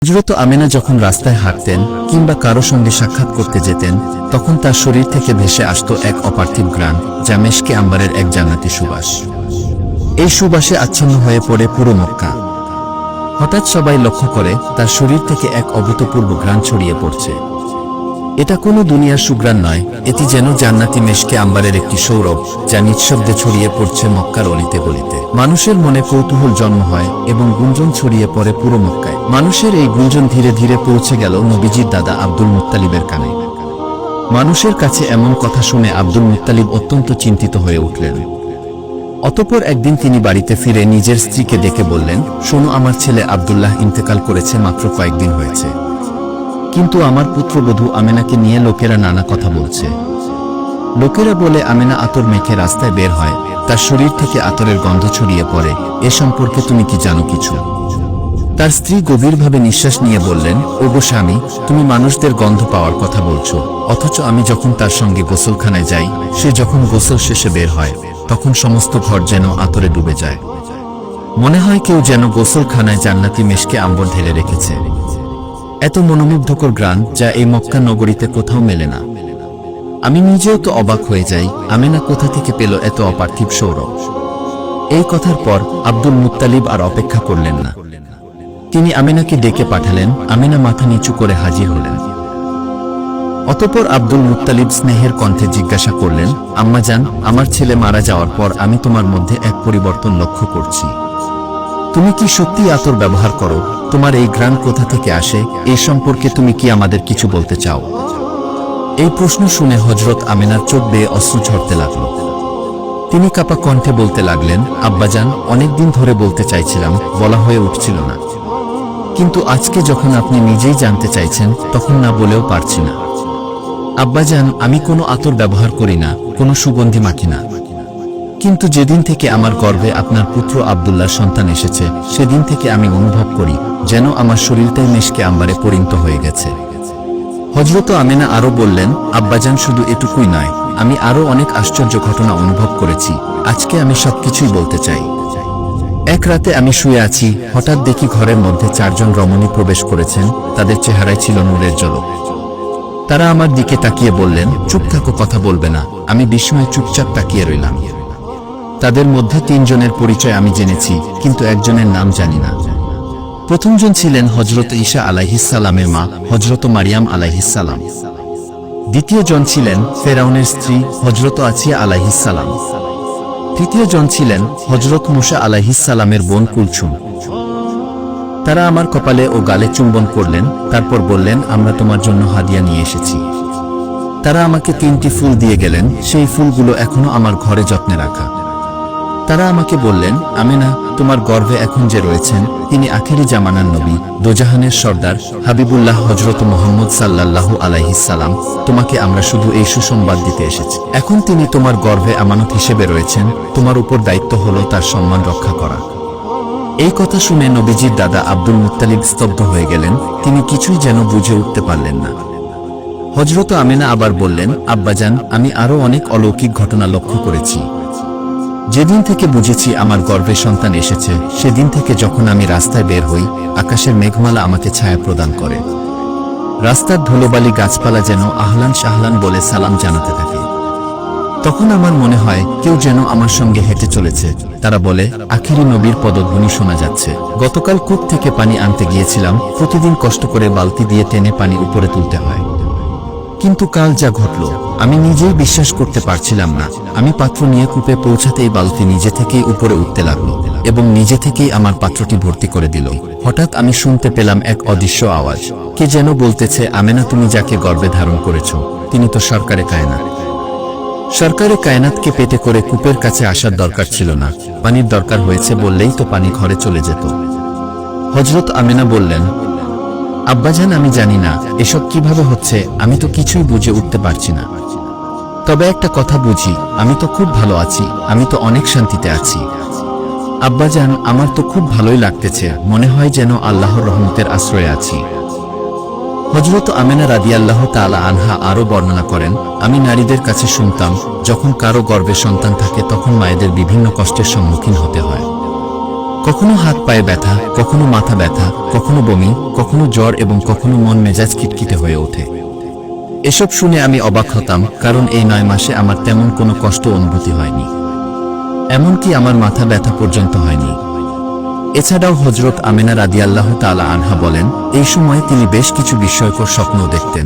হযরত আমেনা যখন রাস্তায় হাঁটতেন কিংবা কারো সঙ্গে সাক্ষাৎ করতে যেতেন, তখন তার শরীর থেকে ভেসে আসত এক অপার্থিব ঘ্রাণ, যা মেশকে আম্বারের এক জান্নাতি সুবাস। এই সুবাসে আচ্ছন্ন হয়ে পড়ে পুরো মক্কা। হঠাৎ সবাই লক্ষ্য করে তার শরীর থেকে এক অভূতপূর্ব ঘ্রাণ ছড়িয়ে পড়ছে। এটা কোনো দুনিয়ার সুঘ্রাণ নয়, এটি যেন জান্নাতি মেশকে আম্বারের একটি সৌরভ, যা নিঃশব্দে ছড়িয়ে পড়ছে মক্কার অলিতে গলিতে। মানুষের মনে কৌতূহল জন্ম হয় এবং গুঞ্জন ছড়িয়ে পড়ে পুরো মক্কায়। মানুষের এই গুঞ্জন ধীরে ধীরে পৌঁছে গেল নবীজির দাদা আব্দুল মুত্তালিবের কানে। মানুষের কাছে এমন কথা শুনে আব্দুল মুত্তালিব অত্যন্ত চিন্তিত হয়ে উঠলেন। অতঃপর একদিন তিনি বাড়িতে ফিরে নিজের স্ত্রীকে ডেকে বললেন, শোনো, আমার ছেলে আব্দুল্লাহ ইন্তেকাল করেছে, মাত্র কয়েকদিন হয়েছে, কিন্তু আমার পুত্রবধূ আমেনাকে নিয়ে লোকেরা নানা কথা বলছে। লোকেরা বলে আমেনা আতর মেখে রাস্তায় বের হয়, তার শরীর থেকে আতরের গন্ধ ছড়িয়ে পড়ে। এ সম্পর্কে তুমি কি জানো কিছু? তার স্ত্রী গভীরভাবে নিঃশ্বাস নিয়ে বললেন, ওগো স্বামী, তুমি মানুষদের গন্ধ পাওয়ার কথা বলছো, অথচ আমি যখন তার সঙ্গে গোসলখানায় যাই, সে যখন গোসল শেষে বের হয়, তখন সমস্ত ঘর যেন আতরে ডুবে যায়। মনে হয় কেউ যেন গোসলখানায় জান্নাতি মেশকে আম্বর ঢেলে রেখেছে। এত মনোমুগ্ধকর ঘ্রাণ, যা এই মক্কা নগরীতে কোথাও মেলে না। আমি নিজেও তো অবাক হয়ে যাই, আমেনা কোথা থেকে পেল এত অপার্থিব সৌরভ। এই কথার পর আব্দুল মুত্তালিব আর অপেক্ষা করলেন না। তিনি আমেনাকে ডেকে পাঠালেন। আমেনা মাথা নিচু করে হাজির হলেন। অতঃপর আব্দুল মুত্তালিব স্নেহের কণ্ঠে জিজ্ঞাসা করলেন, আম্মাজান, আমার ছেলে মারা যাওয়ার পর আমি তোমার মধ্যে এক পরিবর্তন লক্ষ্য করছি। তুমি কি সত্যি আতর ব্যবহার করো? তোমার এই ঘ্রাণ কোথা থেকে আসে? এই সম্পর্কে তুমি কি আমাদের কিছু বলতে চাও? এই প্রশ্ন শুনে হযরত আমেনার চোখ বেয়ে অশ্রু ঝরতে লাগল। তিনি কাঁপা কণ্ঠে বলতে লাগলেন, আব্বাজান, অনেকদিন ধরে বলতে চাইছিলাম, বলা হয়ে উঠছিল না, কিন্তু আজকে যখন আপনি নিজেই জানতে চাইছেন, তখন না বলেও পারছি না। আব্বাজান, আমি কোনো আতর ব্যবহার করি না, কোনো সুগন্ধি মাখি না, কিন্তু যেদিন থেকে আমার গর্ভে আপনার পুত্র আব্দুল্লাহর সন্তান এসেছে, সেদিন থেকে আমি অনুভব করি যেন আমার শরীরটাই মেশকে আম্বারে পরিণত হয়ে গেছে। হযরত আমেনা আরো বললেন, আব্বাজান, শুধু এটুকুই নয়, আমি আরো অনেক আশ্চর্য ঘটনা অনুভব করেছি। আজকে আমি সবকিছুই বলতে চাই। এক রাতে আমি শুয়ে আছি, হঠাৎ দেখি ঘরের মধ্যে 4 জন রমণী প্রবেশ করেছেন। তাদের চেহারায় ছিল নূরের ঝলক। তারা আমার দিকে তাকিয়ে বললেন, চুপ থাকো, কথা বলবে না। আমি বিস্ময়ে চুপচাপ তাকিয়ে রইলাম। তাদের মধ্যে 3 জনের পরিচয় আমি জেনেছি, কিন্তু একজনের নাম জানি না। প্রথমজন ছিলেন হযরত ঈসা আলাইহিস সালামের মা, হযরত মারিয়াম আলাইহিস সালাম। দ্বিতীয় জন ছিলেন ফেরাউনের স্ত্রী, হযরত আসিয়া আলাইহিস সালাম। তৃতীয় জন ছিলেন হযরত মুসা আলাইহিস সালামের বোন কুলসুম। তারা আমার কপালে ও গালে চুম্বন করলেন, তারপর বললেন, আমরা তোমার জন্য হাদিয়া নিয়ে এসেছি। তারা আমাকে 3টি ফুল দিয়ে গেলেন, সেই ফুলগুলো এখনো আমার ঘরে যত্নে রাখা। তারা আমাকে বললেন, আমেনা, তোমার গর্ভে এখন যে রয়েছেন, তিনি আখেরি জামানার নবী, দোজাহানের সর্দার, হাবিবুল্লাহ হযরত মুহাম্মদ সাল্লাল্লাহু আলাইহিস সালাম। তোমাকে আমরা শুধু এই সুসংবাদ দিতে এসেছি। এখন তিনি তোমার গর্ভে আমানত হিসেবে রয়েছেন, তোমার উপর দায়িত্ব হলো তার সম্মান রক্ষা করা। এই কথা শুনে নবীজির দাদা আব্দুল মুত্তালিব স্তব্ধ হয়ে গেলেন। তিনি কিছুই যেন বুঝে উঠতে পারলেন না। হযরত আমেনা আবার বললেন, আব্বাজান, আমি আরো অনেক অলৌকিক ঘটনা লক্ষ্য করেছি। যেদিন থেকে বুঝেছি আমার গর্ভে সন্তান এসেছে, সেদিন থেকে যখন আমি রাস্তায় বের হই, আকাশের মেঘমালা আমাকে ছায়া প্রদান করে। রাস্তার ধুলোবালি গাছপালা যেন আহলান শাহলান বলে সালাম জানাতে থাকে। তখন আমার মনে হয় কেউ যেন আমার সঙ্গে হেঁটে চলেছে। তারা বলে, আখেরি নবীর পদধ্বনি শোনা যাচ্ছে। গতকাল কূপ থেকে পানি আনতে গিয়েছিলাম, প্রতিদিন কষ্ট করে বালতি দিয়ে টেনে পানি উপরে তুলতে হয়, কিন্তু কাল যা ঘটল, আমি নিজেই বিশ্বাস করতে পারছিলাম না। আমি পাত্র নিয়ে কূপে পৌঁছাতেই বালতি নিজে থেকেই উপরে উঠতে লাগলো এবং নিজে থেকেই আমার পাত্রটি ভর্তি করে দিল। হঠাৎ আমি শুনতে পেলাম এক অদৃশ্য আওয়াজ। কে যেন বলতেছে, আমেনা, তুমি যাকে গর্ভে ধারণ করেছ, তিনি তো সরকারে কায়নাত। সরকারে কায়নাতকে পেটে করে কূপের কাছে আসার দরকার ছিল না, পানির দরকার হয়েছে বললেই তো পানি ঘরে চলে যেত। হযরত আমেনা বললেন, আব্বাজান, আমি জানি না এসব কিভাবে হচ্ছে, আমি তো কিছুই বুঝে উঠতে পারছি না। তবে একটা কথা বুঝি, আমি তো খুব ভালো আছি, আমি তো অনেক শান্তিতে আছি। আব্বাজান, আমার তো খুব ভালোই লাগতেছে, মনে হয় যেন আল্লাহর রহমতের আশ্রয়ে আছি। হযরত আমেনা রাদিয়াল্লাহু তাআলা আনহা আরো বর্ণনা করেন, আমি নারীদের কাছে শুনতাম, যখন কারো গর্ভে সন্তান থাকে তখন মায়েদের বিভিন্ন কষ্টের সম্মুখীন হতে হয়। কখনো হাত পায়ে ব্যথা, কখনো মাথা ব্যথা, কখনো বমি, কখনো জ্বর এবং কখনো মন মেজাজ খিটখিটে হয়ে ওঠে। এসব শুনে আমি অবাক হতাম, কারণ এই 9 মাসে আমার তেমন কোনো কষ্ট অনুভূতি হয়নি, এমনকি আমার মাথা ব্যথা পর্যন্ত হয়নি। এছাড়াও হযরত আমেনা রাদিয়াল্লাহু তাআলা আনহা বলেন, এই সময়ে তিনি বেশ কিছু বিস্ময়কর স্বপ্ন দেখতেন।